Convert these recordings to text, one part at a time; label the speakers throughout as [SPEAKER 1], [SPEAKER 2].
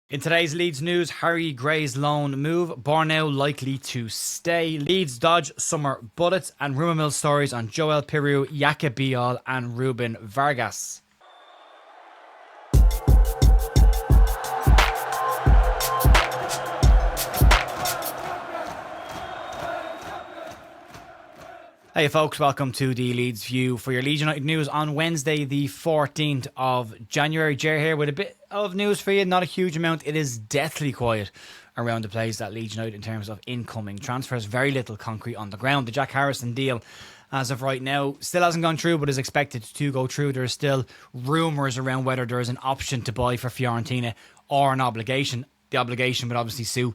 [SPEAKER 1] In today's Leeds news, Harry Gray's loan move, Bornauw likely to stay, Leeds dodge summer bullets, and rumour mill stories on Joel Piroe, Bijol and Ruben Vargas. Hey folks, welcome to the Leeds View for your Leeds United news on Wednesday the 14th of January. Jer here with a bit of news for you, not a huge amount. It is deathly quiet around the place at Leeds United in terms of incoming transfers. Very little concrete on the ground. The Jack Harrison deal, as of right now, still hasn't gone through but is expected to go through. There are still rumours around whether there is an option to buy for Fiorentina or an obligation. The obligation would obviously sue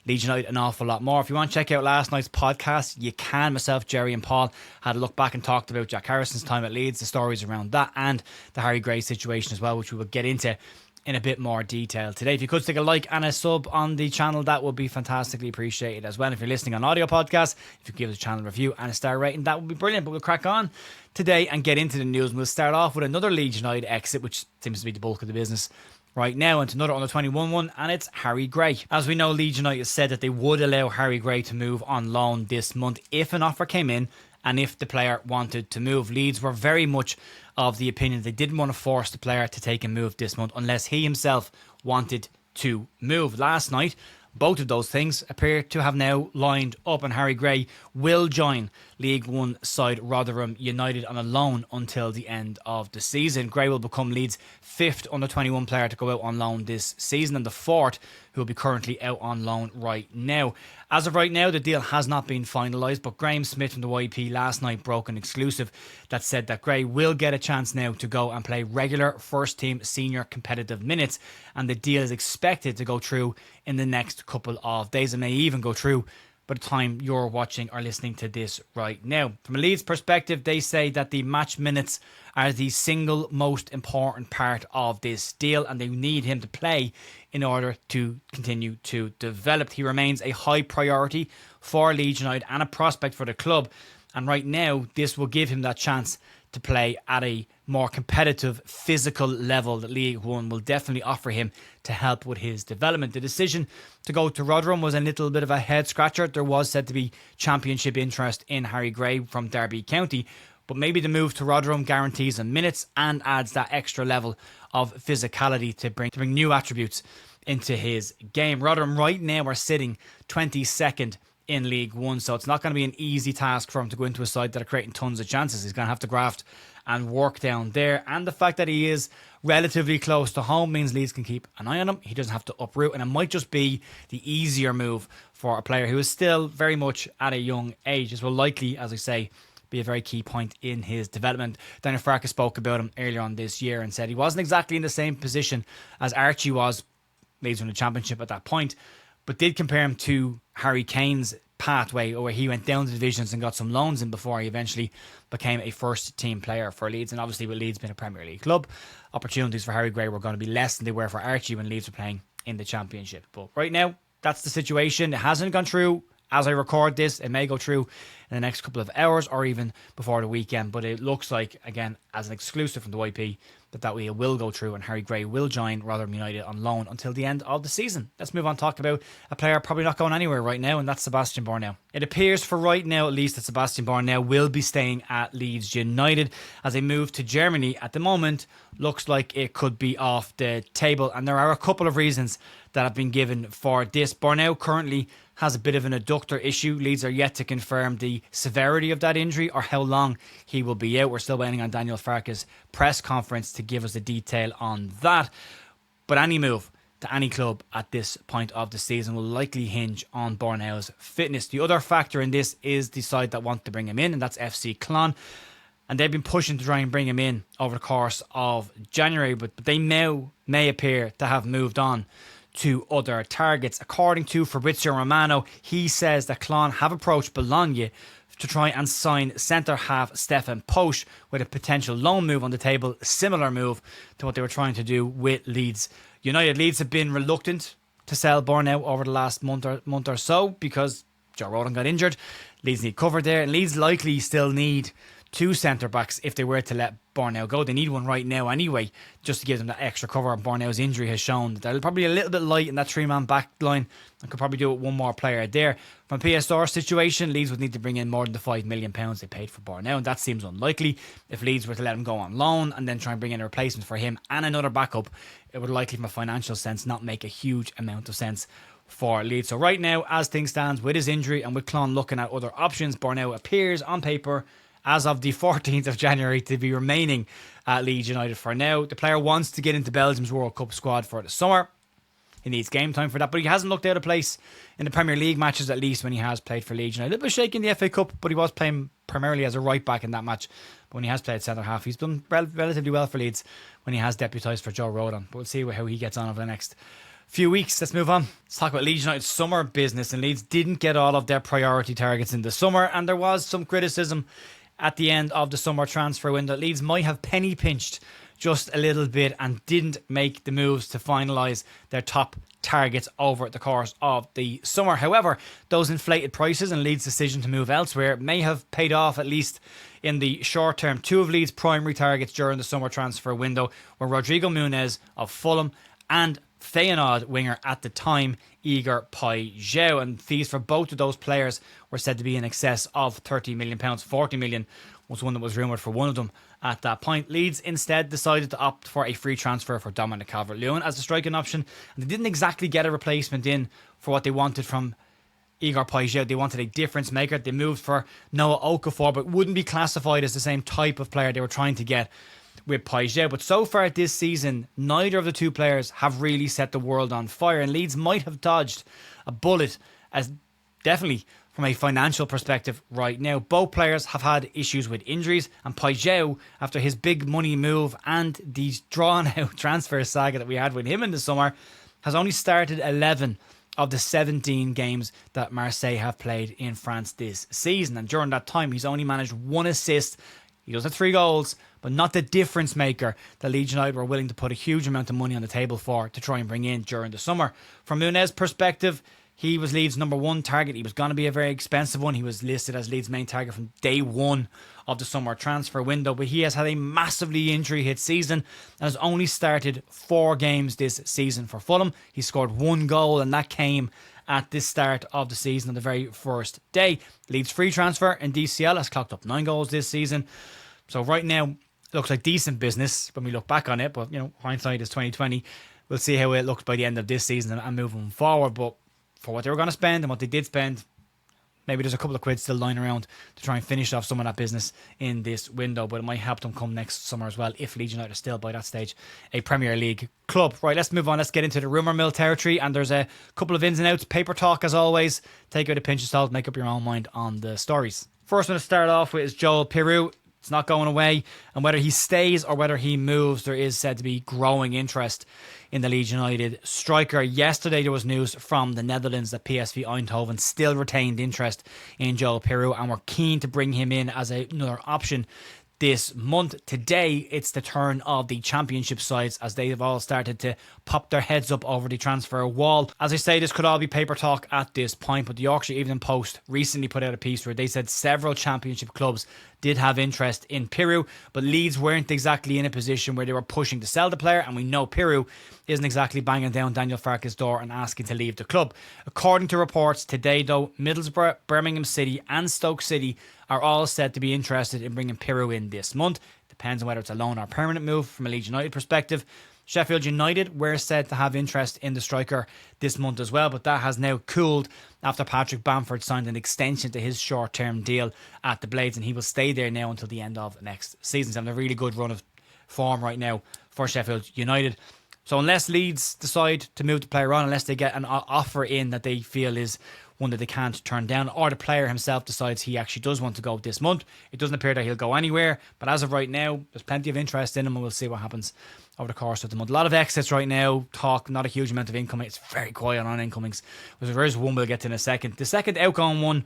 [SPEAKER 1] Leeds United an awful lot more. If you want to check out last night's podcast, you can. Myself, Jerry and Paul had a look back and talked about Jack Harrison's time at Leeds, the stories around that, and the Harry Gray situation as well, which we will get into in a bit more detail today. If you could stick a like and a sub on the channel, that would be fantastically appreciated as well. If you're listening on audio podcast, if you give the channel a review and a star rating, that would be brilliant. But we'll crack on today and get into the news. And we'll start off with another Leeds United exit, which seems to be the bulk of the business right now, into another under 21 one, and it's Harry Gray. As we know, Leeds United said that they would allow Harry Gray to move on loan this month if an offer came in and if the player wanted to move. Leeds were very much of the opinion they didn't want to force the player to take a move this month unless he himself wanted to move. Last night, both of those things appear to have now lined up, and Harry Gray will join League One side Rotherham United on a loan until the end of the season. Gray will become Leeds' fifth under 21 player to go out on loan this season, and the fourth who will be currently out on loan right now. As of right now, the deal has not been finalised, but Graham Smith from the YP last night broke an exclusive that said that Gray will get a chance now to go and play regular first team senior competitive minutes, and the deal is expected to go through in the next couple of days. It may even go through by the time you're watching or listening to this right now. From a Leeds perspective, they say that the match minutes are the single most important part of this deal, and they need him to play in order to continue to develop. He remains a high priority for Leeds United and a prospect for the club, and right now this will give him that chance to play at a more competitive physical level that League One will definitely offer him to help with his development. The decision to go to Rotherham was a little bit of a head scratcher. There was said to be championship interest in Harry Gray from Derby County, but maybe the move to Rotherham guarantees him minutes and adds that extra level of physicality to bring new attributes into his game. Rotherham right now are sitting 22nd in League One, so it's not going to be an easy task for him to go into a side that are creating tons of chances. He's going to have to graft and work down there, and the fact that he is relatively close to home means Leeds can keep an eye on him. He doesn't have to uproot, and it might just be the easier move for a player who is still very much at a young age. This will likely, as I say, be a very key point in his development. Daniel Vargas spoke about him earlier on this year and said he wasn't exactly in the same position as Archie was. Leeds won the championship at that point, but did compare him to Harry Kane's pathway, where he went down the divisions and got some loans in before he eventually became a first team player for Leeds. And obviously with Leeds being a Premier League club, opportunities for Harry Gray were going to be less than they were for Archie when Leeds were playing in the championship. But right now, that's the situation. It hasn't gone through as I record this. It may go through in the next couple of hours or even before the weekend, but it looks like, again, as an exclusive from the YP, that way it will go through and Harry Gray will join Rotherham United on loan until the end of the season. Let's move on and talk about a player probably not going anywhere right now, and that's Sebastian Bornauw. It appears for right now at least that Sebastian Bornauw will be staying at Leeds United, as a move to Germany at the moment looks like it could be off the table, and there are a couple of reasons that have been given for this. Bornauw currently has a bit of an adductor issue. Leeds are yet to confirm the severity of that injury or how long he will be out. We're still waiting on Daniel Farke's press conference to give us the detail on that. But any move to any club at this point of the season will likely hinge on Bornauw's fitness. The other factor in this is the side that want to bring him in, and that's FC Clon. And they've been pushing to try and bring him in over the course of January, but they now may appear to have moved on to other targets. According to Fabrizio Romano, he says that Clon have approached Bologna to try and sign centre-half Stefan Posch with a potential loan move on the table, a similar move to what they were trying to do with Leeds United. Leeds have been reluctant to sell Bornauw over the last month or so because Joe Rodon got injured. Leeds need cover there, and Leeds likely still need two centre-backs if they were to let Bornauw go. They need one right now anyway, just to give them that extra cover. Bornauw's injury has shown that they're probably a little bit light in that three-man back line and could probably do it one more player there. From PSR situation, Leeds would need to bring in more than the £5 million they paid for Bornauw, and that seems unlikely. If Leeds were to let him go on loan and then try and bring in a replacement for him and another backup, it would likely, from a financial sense, not make a huge amount of sense for Leeds. So right now, as things stand, with his injury and with Clon looking at other options, Bornauw appears on paper as of the 14th of January to be remaining at Leeds United for now. The player wants to get into Belgium's World Cup squad for the summer. He needs game time for that, but he hasn't looked out of place in the Premier League matches, at least when he has played for Leeds United. A little bit shaky in the FA Cup, but he was playing primarily as a right back in that match. But when he has played centre half, he's done relatively well for Leeds when he has deputised for Joe Rodon. But we'll see how he gets on over the next few weeks. Let's move on. Let's talk about Leeds United's summer business. And Leeds didn't get all of their priority targets in the summer, and there was some criticism at the end of the summer transfer window. Leeds might have penny pinched just a little bit and didn't make the moves to finalise their top targets over the course of the summer. However, those inflated prices and Leeds' decision to move elsewhere may have paid off, at least in the short term. Two of Leeds' primary targets during the summer transfer window were Rodrigo Muniz of Fulham and Feyenoord winger at the time, Igor Bijol, and fees for both of those players were said to be in excess of £30 million. £40 million was one that was rumoured for one of them at that point. Leeds instead decided to opt for a free transfer for Dominic Calvert-Lewin as a striking option, and they didn't exactly get a replacement in for what they wanted from Igor Bijol. They wanted a difference maker. They moved for Noah Okafor, but wouldn't be classified as the same type of player they were trying to get with Bijol. But so far this season, neither of the two players have really set the world on fire, and Leeds might have dodged a bullet, as definitely from a financial perspective right now. Both players have had issues with injuries, and Bijol, after his big money move and the drawn out transfer saga that we had with him in the summer, has only started 11 of the 17 games that Marseille have played in France this season, and during that time he's only managed one assist. He does have 3 goals, but not the difference maker that Leeds United were willing to put a huge amount of money on the table for to try and bring in during the summer. From Muniz' perspective, he was Leeds' number one target. He was going to be a very expensive one. He was listed as Leeds' main target from day one of the summer transfer window, but he has had a massively injury-hit season and has only started 4 games this season for Fulham. He scored 1 goal, and that came at the start of the season on the very first day. Leeds' free transfer in DCL has clocked up 9 goals this season. So right now, it looks like decent business when we look back on it, but you know, hindsight is 2020. We'll see how it looks by the end of this season and moving forward. But for what they were going to spend and what they did spend, maybe there's a couple of quid still lying around to try and finish off some of that business in this window, but it might help them come next summer as well if Leeds United are still by that stage a Premier League club. Right, let's move on. Let's get into the rumour mill territory, and there's a couple of ins and outs. Paper talk as always. Take it with a pinch of salt, make up your own mind on the stories. First one to start off with is Joel Piroe. It's not going away, and whether he stays or whether he moves, there is said to be growing interest in the Leeds United striker. Yesterday there was news from the Netherlands that PSV Eindhoven still retained interest in Joel Piroe and were keen to bring him in as another option this month. Today, it's the turn of the championship sides as they have all started to pop their heads up over the transfer wall. As I say, this could all be paper talk at this point, but the Yorkshire Evening Post recently put out a piece where they said several championship clubs did have interest in Piroe, but Leeds weren't exactly in a position where they were pushing to sell the player, and we know Piroe isn't exactly banging down Daniel Farke's door and asking to leave the club. According to reports today, though, Middlesbrough, Birmingham City and Stoke City are all said to be interested in bringing Piroe in this month. Depends on whether it's a loan or permanent move from a Leeds United perspective. Sheffield United were said to have interest in the striker this month as well, but that has now cooled after Patrick Bamford signed an extension to his short-term deal at the Blades, and he will stay there now until the end of next season. He's having a really good run of form right now for Sheffield United. So unless Leeds decide to move the player on, unless they get an offer in that they feel is one that they can't turn down, or the player himself decides he actually does want to go this month, it doesn't appear that he'll go anywhere. But as of right now, there's plenty of interest in him, and we'll see what happens over the course of the month. A lot of exits right now, talk, not a huge amount of incoming. It's very quiet on incomings. There is one we'll get to in a second. The second outgoing one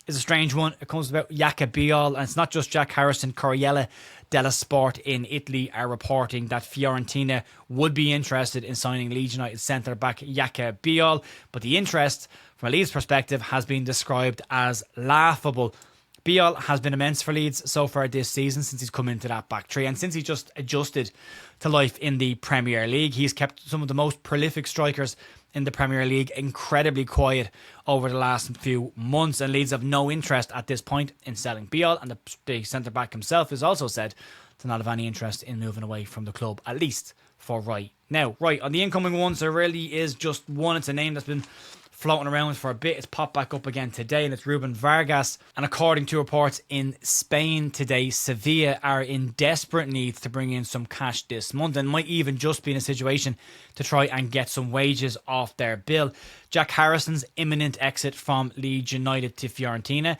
[SPEAKER 1] is a strange one. It comes about Jakob Bijol, and it's not just Jack Harrison. Corriere dello Sport in Italy are reporting that Fiorentina would be interested in signing Leeds United centre-back Jakob Bijol, but the interest from a Leeds perspective has been described as laughable Bijol has been immense for Leeds so far this season since he's come into that back three, and since he just adjusted to life in the Premier League. He's kept some of the most prolific strikers in the Premier League incredibly quiet over the last few months, and Leeds have no interest at this point in selling Bijol, and the centre-back himself has also said to not have any interest in moving away from the club, at least for right now. Right, on the incoming ones, there really is just one. It's a name that's been floating around for a bit. It's popped back up again today, and it's Ruben Vargas. And according to reports in Spain today, Sevilla are in desperate need to bring in some cash this month, and might even just be in a situation to try and get some wages off their bill. Jack Harrison's imminent exit from Leeds United to Fiorentina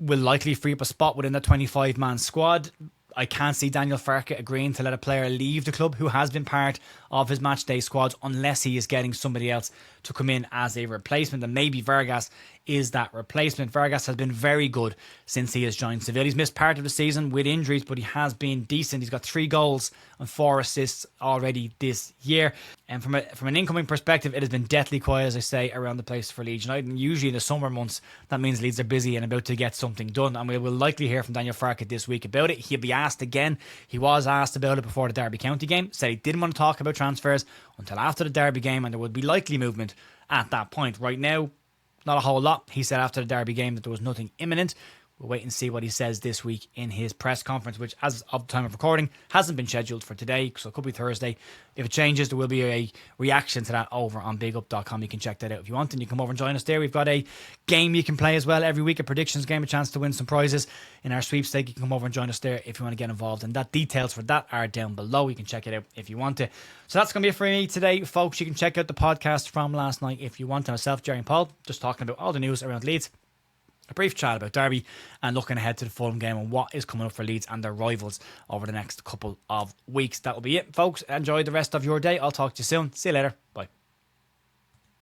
[SPEAKER 1] will likely free up a spot within the 25-man squad. I can't see Daniel Farke agreeing to let a player leave the club who has been part of his matchday squads unless he is getting somebody else to come in as a replacement, and maybe Vargas is that replacement. Vargas has been very good since he has joined Seville. He's missed part of the season with injuries, but he has been decent. He's got 3 goals and 4 assists already this year. And from an incoming perspective, it has been deathly quiet, as I say, around the place for Leeds United. And usually in the summer months, that means Leeds are busy and about to get something done. And we will likely hear from Daniel Farke this week about it. He'll be asked again. He was asked about it before the Derby County game. Said he didn't want to talk about transfers until after the Derby game, and there would be likely movement at that point. Right now, not a whole lot. He said after the Derby game that there was nothing imminent. We'll wait and see what he says this week in his press conference, which, as of the time of recording, hasn't been scheduled for today, so it could be Thursday. If it changes, there will be a reaction to that over on bigup.com. You can check that out if you want, and you can come over and join us there. We've got a game you can play as well every week, a predictions game, a chance to win some prizes in our sweepstake. You can come over and join us there if you want to get involved, and that details for that are down below. You can check it out if you want to. So that's going to be it for me today, folks. You can check out the podcast from last night if you want. Myself, Jerry and Paul, just talking about all the news around Leeds. A brief chat about Derby and looking ahead to the Fulham game and what is coming up for Leeds and their rivals over the next couple of weeks. That will be it, folks. Enjoy the rest of your day. I'll talk to you soon. See you later. Bye.